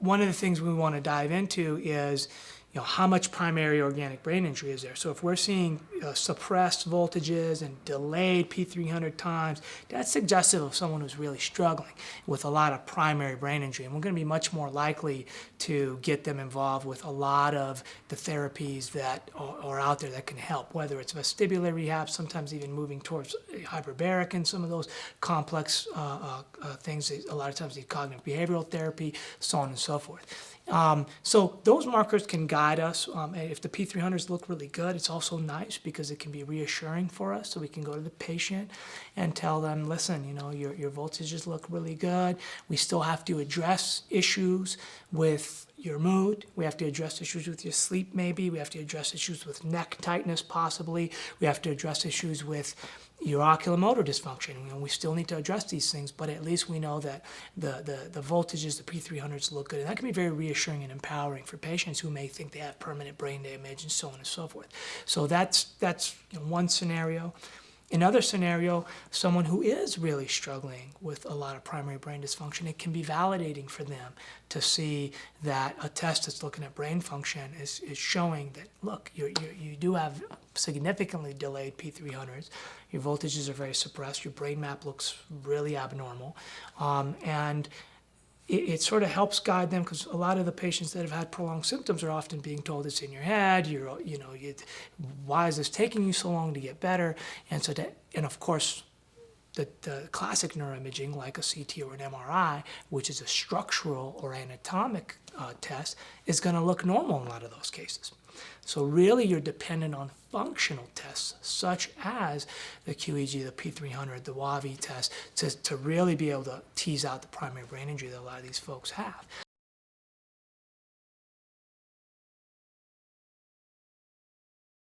one of the things we want to dive into is, how much primary organic brain injury is there? So if we're seeing suppressed voltages and delayed P300 times, that's suggestive of someone who's really struggling with a lot of primary brain injury. And we're going to be much more likely to get them involved with a lot of the therapies that are out there that can help, whether it's vestibular rehab, sometimes even moving towards hyperbaric and some of those complex things. A lot of times need cognitive behavioral therapy, so on and so forth. So those markers can guide us. If the P300s look really good, it's also nice because it can be reassuring for us. So we can go to the patient and tell them, listen, your voltages look really good. We still have to address issues with your mood. We have to address issues with your sleep maybe. We have to address issues with neck tightness possibly. We have to address issues with your oculomotor dysfunction. We still need to address these things, but at least we know that the voltages, the P300s look good. And that can be very reassuring and empowering for patients who may think they have permanent brain damage and so on and so forth. So that's one scenario. Another scenario, someone who is really struggling with a lot of primary brain dysfunction, it can be validating for them to see that a test that's looking at brain function is showing that, look, you do have significantly delayed P300s, your voltages are very suppressed, your brain map looks really abnormal, and it sort of helps guide them, because a lot of the patients that have had prolonged symptoms are often being told it's in your head. Why is this taking you so long to get better? And of course, the classic neuroimaging, like a CT or an MRI, which is a structural or anatomic test, is going to look normal in a lot of those cases. So really, you're dependent on functional tests, such as the QEEG, the P300, the WAVi test, to really be able to tease out the primary brain injury that a lot of these folks have.